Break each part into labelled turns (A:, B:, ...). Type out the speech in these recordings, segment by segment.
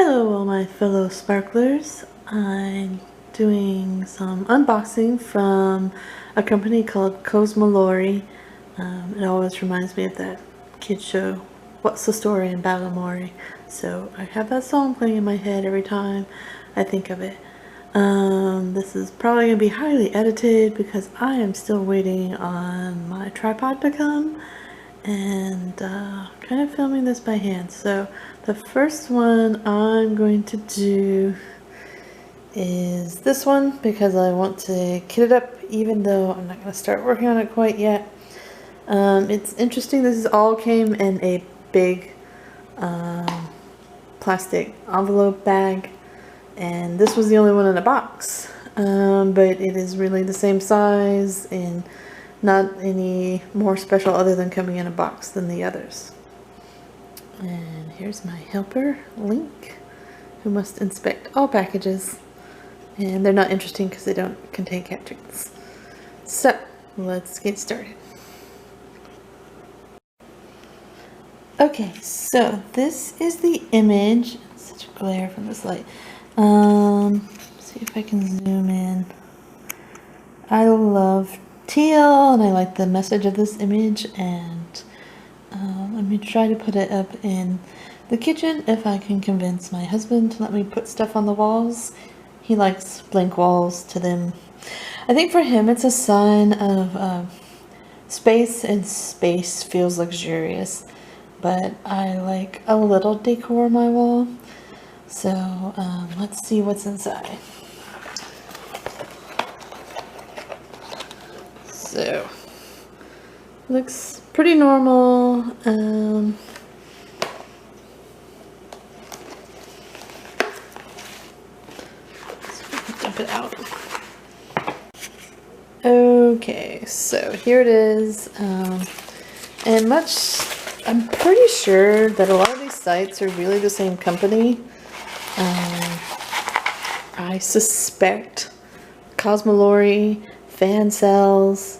A: Hello all my fellow sparklers. I'm doing some unboxing from a company called Cosmalory. It always reminds me of that kid show, What's the Story in Balamori? So I have that song playing in my head every time I think of it. This is probably going to be highly edited because I am still waiting on my tripod to come and kind of filming this by hand. So the first one I'm going to do is this one because I want to kit it up even though I'm not going to start working on it quite yet. It's interesting, this is all came in a big plastic envelope bag, and this was the only one in a box, but it is really the same size and not any more special other than coming in a box than the others. And here's my helper, Link, who must inspect all packages. And they're not interesting because they don't contain cartridges. So, let's get started. Okay, so this is the image. Such a glare from this light. See if I can zoom in. I love teal, and I like the message of this image, and let me try to put it up in the kitchen if I can convince my husband to let me put stuff on the walls. He likes blank walls to them. I think for him it's a sign of space, and space feels luxurious, but I like a little decor on my wall. So let's see what's inside. So, looks pretty normal. Dump it out. Okay, so here it is. And I'm pretty sure that a lot of these sites are really the same company. I suspect Cosmalory, fan cells,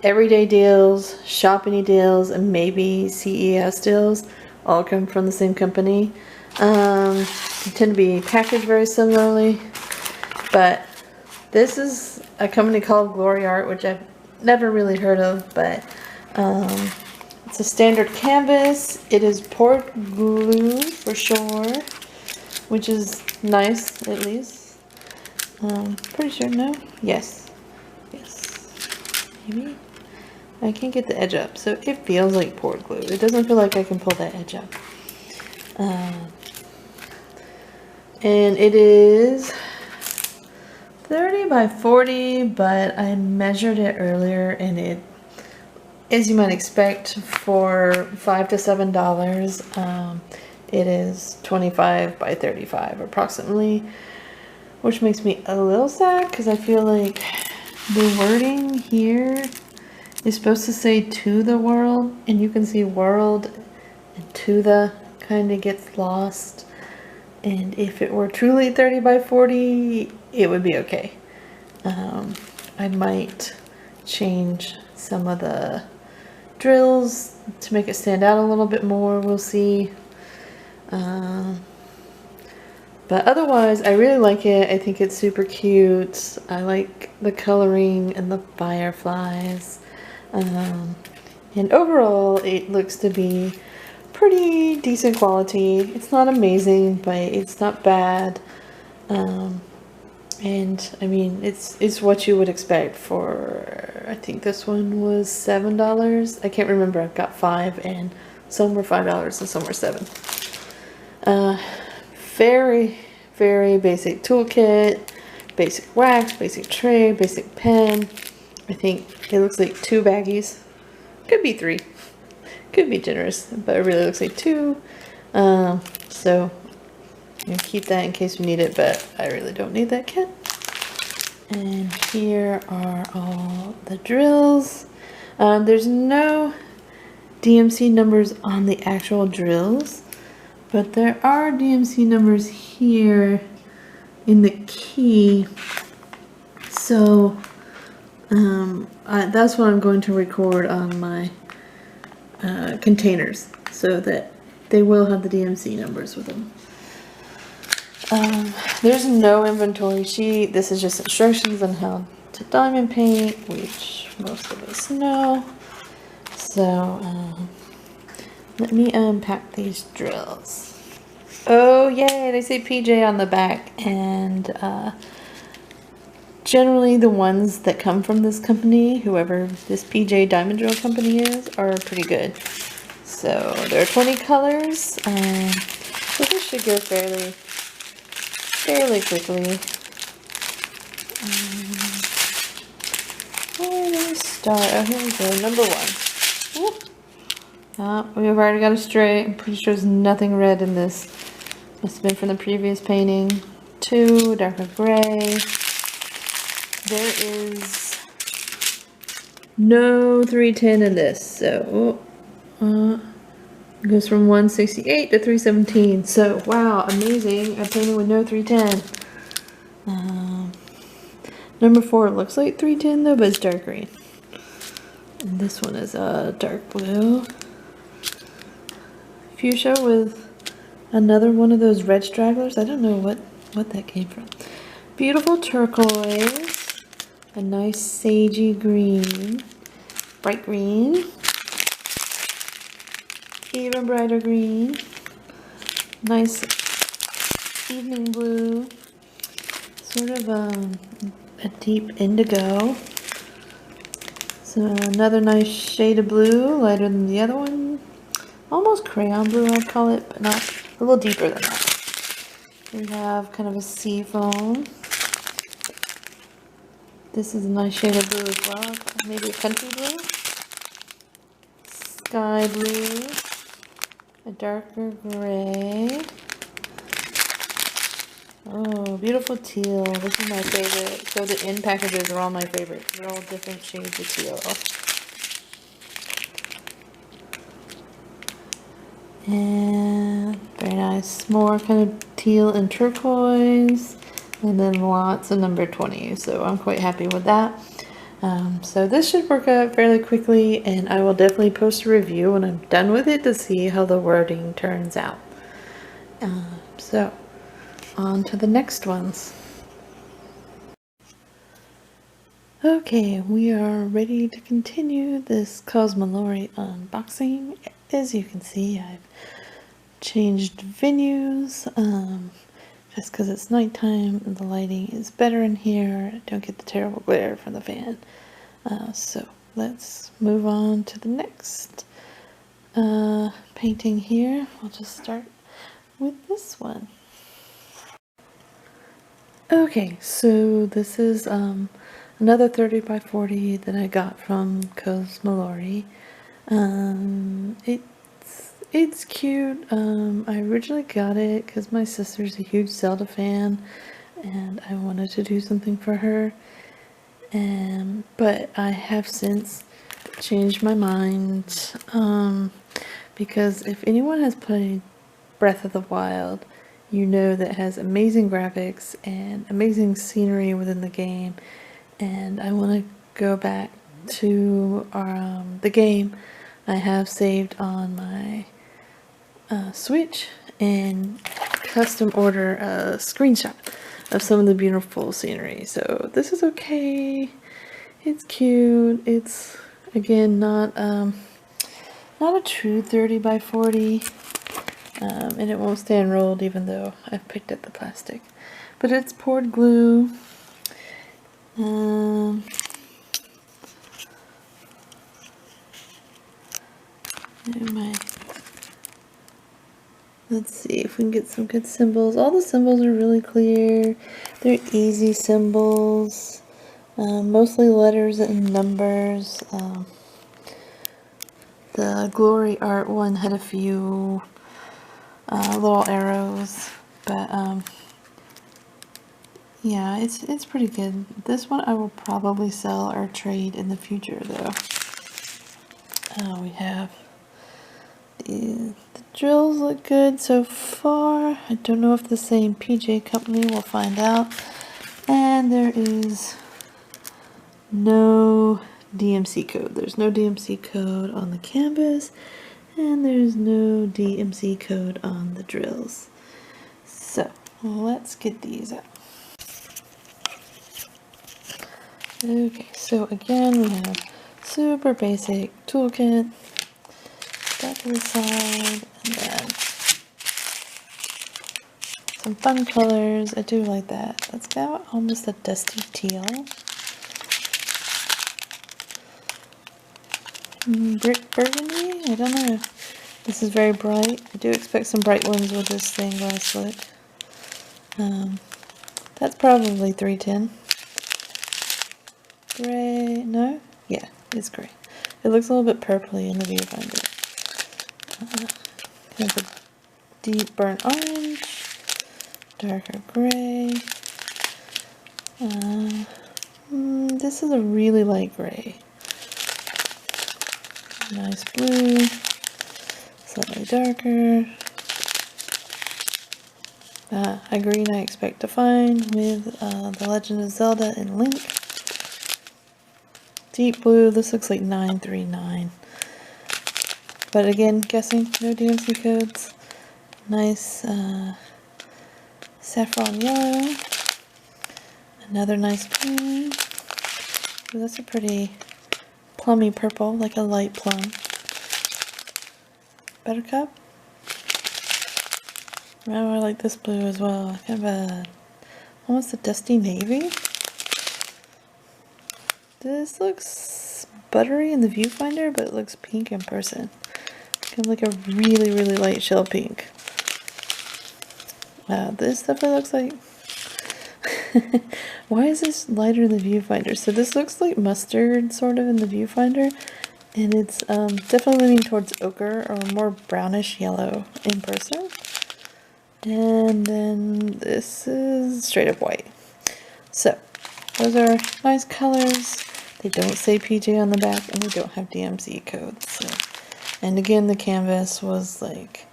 A: everyday deals, shopping deals, and maybe CES deals all come from the same company. They tend to be packaged very similarly, but this is a company called Glory Art, which I've never really heard of, but it's a standard canvas. It is poured glue for sure, which is nice at least. Pretty sure, no? Yes. Maybe? I can't get the edge up, so it feels like poured glue. It doesn't feel like I can pull that edge up. And it is 30 by 40, but I measured it earlier, and it, as you might expect, for $5 to $7, it is 25 by 35 approximately, which makes me a little sad because I feel like the wording here is supposed to say to the world, and you can see world and to the kind of gets lost. And if it were truly 30 by 40, it would be okay. I might change some of the drills to make it stand out a little bit more. We'll see. But otherwise, I really like it. I think it's super cute. I like the coloring and the fireflies. And overall, it looks to be pretty decent quality. It's not amazing, but it's not bad. And I mean, it's what you would expect for, I think this one was $7. I can't remember. I've got 5, and some were $5 and some were $7. Very, very basic toolkit, basic wax, basic tray, basic pen. I think it looks like 2 baggies. Could be 3. Could be generous, but it really looks like 2. So you keep that in case we need it, but I really don't need that kit. And here are all the drills. There's no DMC numbers on the actual drills, but there are DMC numbers here in the key. So that's what I'm going to record on my containers, so that they will have the DMC numbers with them. There's no inventory sheet. This is just instructions on how to diamond paint, which most of us know. So, let me unpack these drills. Oh yay, they say PJ on the back, and generally the ones that come from this company, whoever this PJ diamond drill company is, are pretty good. So there are 20 colors, so this should go fairly quickly. Where do we start? Oh, here we go, number 1. We've already got a straight. I'm pretty sure there's nothing red in this. Must have been from the previous painting. 2, darker gray. There is no 310 in this, so it goes from 168 to 317. So wow, amazing! I'm painting with no 310. Number 4 looks like 310 though, but it's dark green. And this one is a dark blue. Fuchsia with another one of those red stragglers. I don't know what that came from. Beautiful turquoise. A nice sagey green. Bright green. Even brighter green. Nice evening blue. Sort of a deep indigo. So another nice shade of blue, lighter than the other one. Almost crayon blue, I'd call it, but not a little deeper than that. We have kind of a sea foam. This is a nice shade of blue as well, maybe a country blue. Sky blue. A darker gray. Oh, beautiful teal. This is my favorite. So the end packages are all my favorite. They're all different shades of teal. And very nice. More kind of teal and turquoise. And then lots of number 20. So I'm quite happy with that. So this should work out fairly quickly, and I will definitely post a review when I'm done with it to see how the wording turns out. So on to the next ones. Okay, we are ready to continue this Cosmalory unboxing. As you can see, I've changed venues just because it's nighttime and the lighting is better in here. I don't get the terrible glare from the fan. So let's move on to the next painting here. I'll just start with this one. Okay, so this is another 30 by 40 that I got from Cosmalory. It's cute. I originally got it because my sister's a huge Zelda fan and I wanted to do something for her. But I have since changed my mind because if anyone has played Breath of the Wild, you know that it has amazing graphics and amazing scenery within the game, and I want to go back to the game I have saved on my Switch and custom order a screenshot of some of the beautiful scenery. So this is okay. It's cute. It's again not a true 30 by 40. And it won't stay unrolled even though I've picked up the plastic. But it's poured glue. Let's see if we can get some good symbols. All the symbols are really clear. They're easy symbols. Mostly letters and numbers. The Glory Art one had a few little arrows, but yeah, it's pretty good. This one I will probably sell or trade in the future though. We have the drills look good so far. I don't know if the same PJ company, we'll find out. And there is no DMC code. There's no DMC code on the canvas, and there's no DMC code on the drills. So let's get these out. Okay, so again we have super basic toolkit, that to the side, and then some fun colors. I do like that. That's got almost a dusty teal. Brick burgundy? I don't know. This is very bright. I do expect some bright ones with this stained glass look. That's probably 310. Gray, no? Yeah, it's gray. It looks a little bit purpley in the viewfinder. Kind of a deep burnt orange, darker gray. This is a really light gray. Nice blue, slightly darker. A green I expect to find with The Legend of Zelda and Link. Deep blue, this looks like 939. But again, guessing, no DMC codes. Nice saffron yellow. Another nice green. Ooh, that's a pretty plummy purple, like a light plum. Buttercup. Oh, I like this blue as well. Kind of almost a dusty navy. This looks buttery in the viewfinder, but it looks pink in person. Kind of like a really, really light shell pink. Wow, this definitely looks like... Why is this lighter in the viewfinder? So this looks like mustard, sort of, in the viewfinder. And it's definitely leaning towards ochre, or more brownish yellow in person. And then this is straight up white. So, those are nice colors. They don't say PJ on the back, and they don't have DMC codes. So. And again, the canvas was like,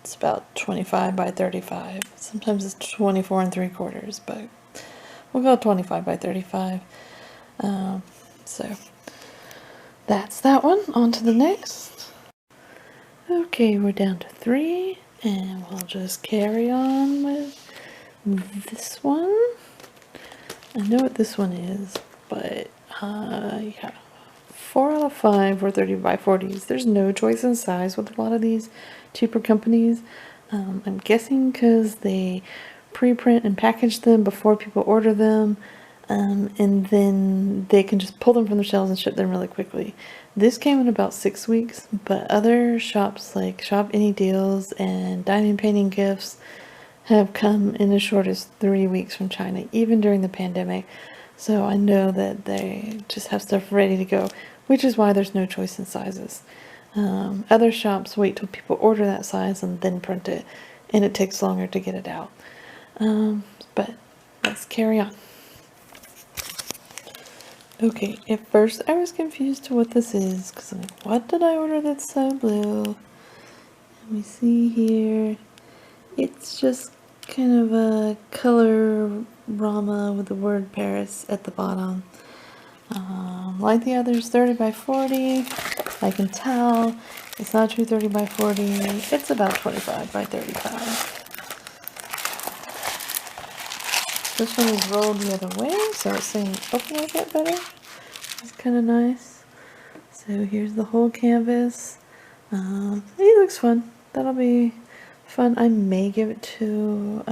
A: it's about 25 by 35. Sometimes it's 24 3/4, but we'll go 25 by 35. So, that's that one. On to the next. Okay, we're down to 3, and we'll just carry on with this one. I know what this one is, but yeah, 4 out of 5 were 30 by 40s. There's no choice in size with a lot of these cheaper companies. I'm guessing because they pre-print and package them before people order them, and then they can just pull them from the shelves and ship them really quickly. This came in about 6 weeks, but other shops like Shop Any Deals and Diamond Painting Gifts have come in as short as 3 weeks from China, even during the pandemic. So I know that they just have stuff ready to go, which is why there's no choice in sizes. Other shops wait till people order that size and then print it, and it takes longer to get it out. But let's carry on. Okay, at first I was confused to what this is, because I'm like, what did I order that's so blue? Let me see here. It's just kind of a color rama with the word Paris at the bottom. Like the others, 30 by 40. I can tell it's not true 30 by 40. It's about 25 by 35. This one is rolled the other way, so it's saying open a bit better. It's kind of nice. So here's the whole canvas. It looks fun. That'll be fun. I may give it to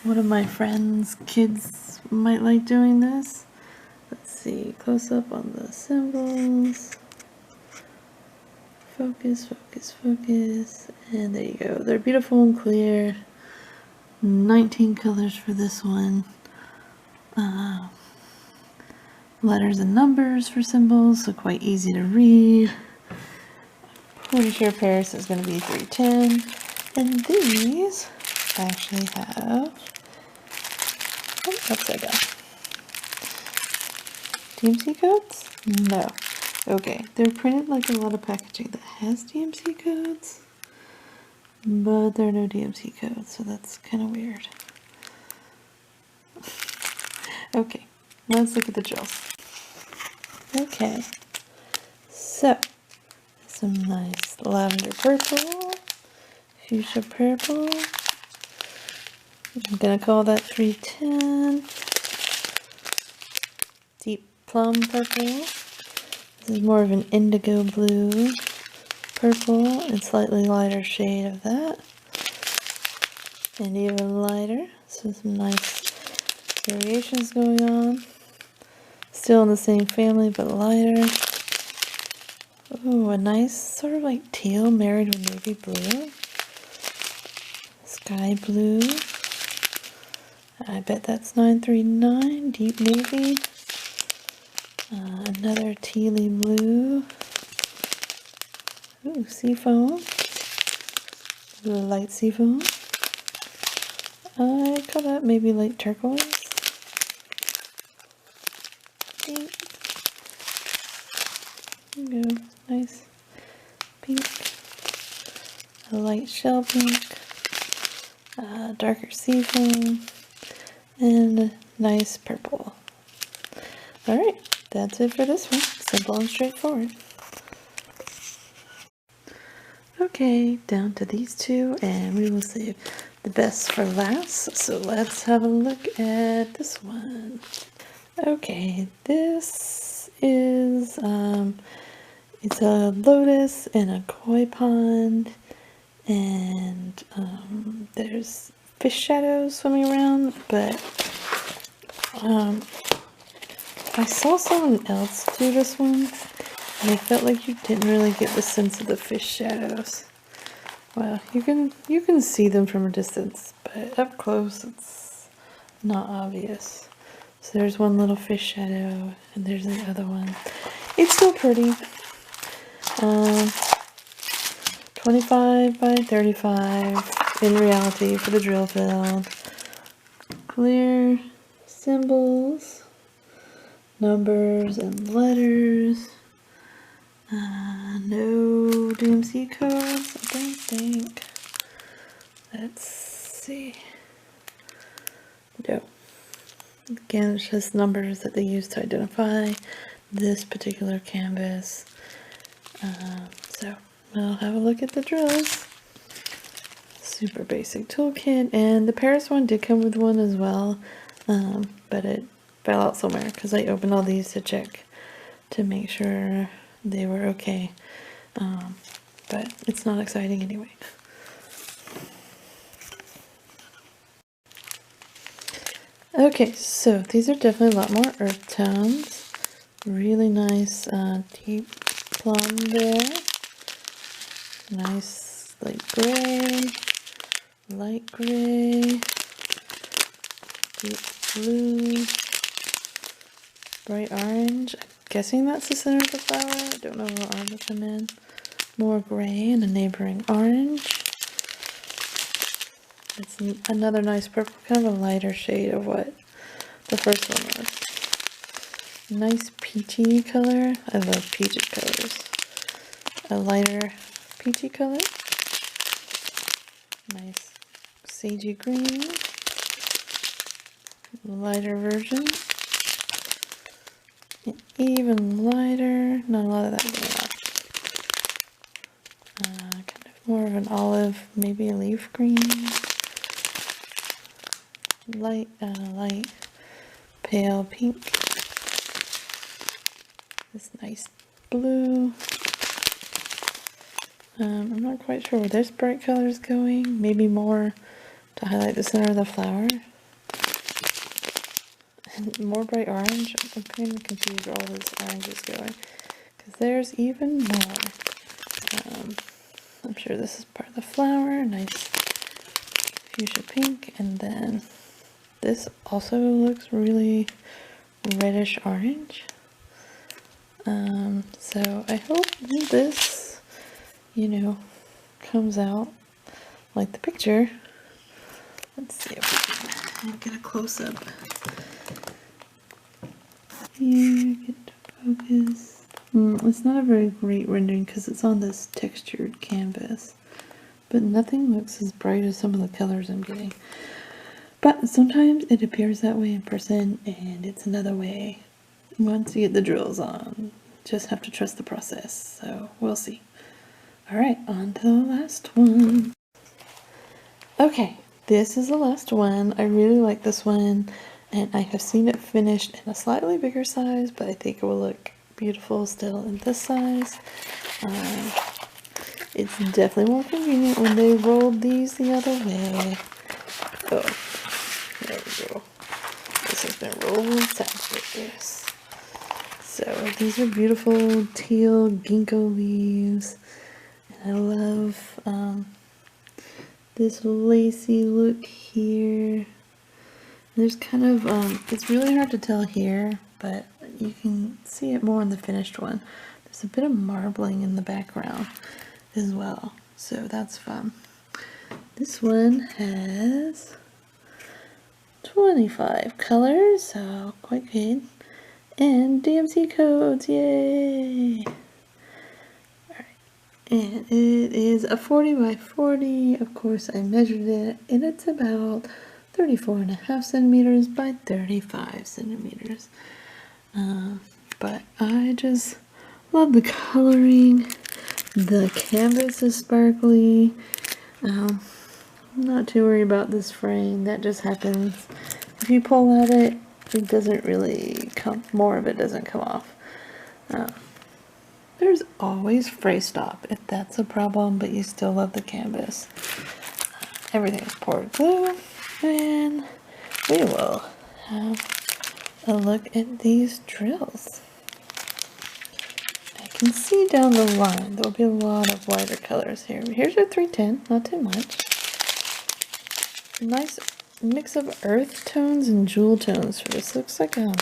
A: one of my friends' kids might like doing this. Let's see, close up on the symbols. Focus, focus, focus. And there you go. They're beautiful and clear. 19 colors for this one. Letters and numbers for symbols, so quite easy to read. Pretty sure Paris is going to be 310. And these actually have, upside down. DMC codes? No. Okay, they're printed like a lot of packaging that has DMC codes, but there are no DMC codes, so that's kind of weird. Okay, let's look at the gels. Okay, so some nice lavender purple, fuchsia purple. I'm gonna call that 310. Deep plum purple. This is more of an indigo blue purple and slightly lighter shade of that. And even lighter. So some nice variations going on. Still in the same family but lighter. Ooh, a nice sort of like teal married with navy blue. Sky blue. I bet that's 939. Deep navy. Another tealy blue. Ooh, seafoam. Light seafoam. I call that maybe light turquoise. Pink. There you go. Nice pink. A light shell pink. Darker seafoam. And a nice purple. Alright, that's it for this one. Simple and straightforward. Okay, down to these two, and we will save the best for last. So let's have a look at this one. Okay, this is it's a lotus and a koi pond, and there's fish shadows swimming around, but I saw someone else do this one, and I felt like you didn't really get the sense of the fish shadows. Well, you can see them from a distance, but up close it's not obvious. So there's one little fish shadow, and there's the other one. It's still pretty. 25 by 35 in reality for the drill field. Clear symbols, numbers and letters. No DMC codes, I don't think. Let's see. No. Again, it's just numbers that they use to identify this particular canvas. So I'll have a look at the drills. Super basic toolkit, and the Paris one did come with one as well, but it fell out somewhere because I opened all these to check to make sure they were okay. But it's not exciting anyway. Okay, so these are definitely a lot more earth tones. Really nice deep plum there. Nice light gray, light gray, deep blue, bright orange. I'm guessing that's the center of the flower. I don't know what orange will come in. More gray and a neighboring orange. It's another nice purple, kind of a lighter shade of what the first one was. Nice peachy color. I love peachy colors. A lighter peachy color. Nice sagey green. Lighter version. An even lighter. Not a lot of that going on. Kind of more of an olive, maybe a leaf green. Light pale pink. This nice blue. I'm not quite sure where this bright color is going. Maybe more to highlight the center of the flower. And more bright orange. I'm kind of confused where all this orange is going, because there's even more. I'm sure this is part of the flower. Nice fuchsia pink, and then this also looks really reddish orange. So I hope this, comes out like the picture. Let's see if we can get a close-up. Here, get to focus. It's not a very great rendering because it's on this textured canvas, but nothing looks as bright as some of the colors I'm getting. But sometimes it appears that way in person, and it's another way once you get the drills on. Just have to trust the process, so we'll see. Alright, on to the last one. Okay, this is the last one. I really like this one, and I have seen it finished in a slightly bigger size, but I think it will look beautiful still in this size. It's definitely more convenient when they rolled these the other way. Oh, there we go. This has been rolled sideways. So these are beautiful teal ginkgo leaves. And I love this lacy look here. There's kind of, it's really hard to tell here, but you can see it more in the finished one. There's a bit of marbling in the background as well, so that's fun. This one has 25 colors, so quite good. And DMC codes, yay! Alright, and it is a 40 by 40. Of course, I measured it, and it's about 34.5 centimeters by 35 centimeters. But I just love the coloring. The canvas is sparkly. I'm not too worried about this frame. That just happens. If you pull at it, it doesn't really come, more of it doesn't come off. There's always fray stop if that's a problem, but you still love the canvas. Everything is poured glue, and we will have a look at these drills. I can see down the line there will be a lot of lighter colors here. Here's your 310, not too much. Nice mix of earth tones and jewel tones for this. Looks like a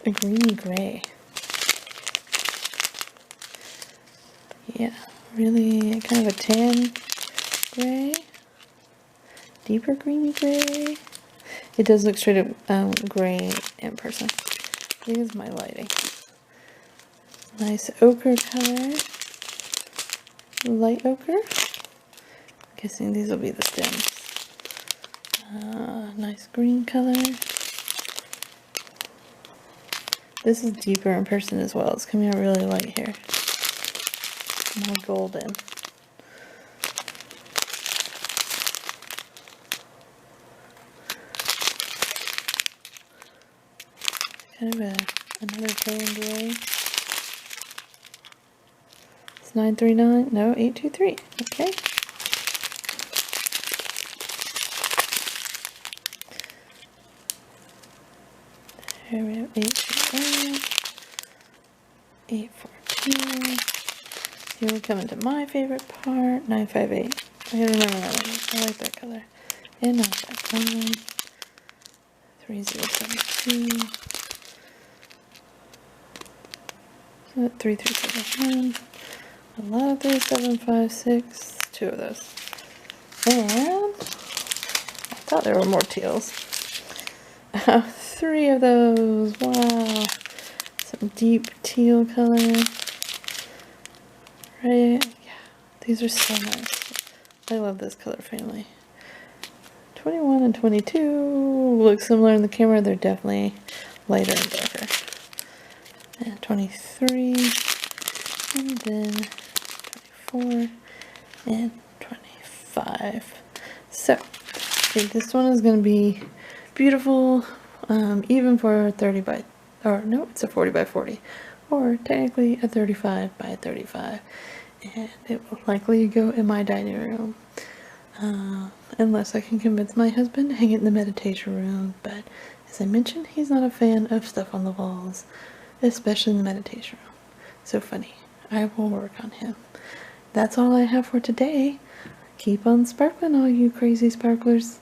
A: greeny gray. Yeah, really kind of a tan gray. Deeper greeny gray. It does look straight up gray in person. I think it's my lighting. Nice ochre color. Light ochre. I'm guessing these will be the stems. Nice green color. This is deeper in person as well. It's coming out really light here. More golden. Kind of another tan gray. It's 939. No, 823. Okay. Here we have 821, 842. Here we're coming to my favorite part, 958. I gotta remember that one. I like that color. And 951, 3072, 3371, a lot of 3756, two of those. And I thought there were more teals. 3 of those. Wow. Some deep teal color. Right? Yeah. These are so nice. I love this color family. 21 and 22 look similar in the camera. They're definitely lighter and darker. And 23. And then 24. And 25. So, okay, this one is going to be beautiful, even for 30 by, or no, it's a 40 by 40, or technically a 35 by 35, and it will likely go in my dining room, unless I can convince my husband to hang it in the meditation room. But as I mentioned, he's not a fan of stuff on the walls, especially in the meditation room. So funny. I will work on him. That's all I have for today. Keep on sparkling, all you crazy sparklers.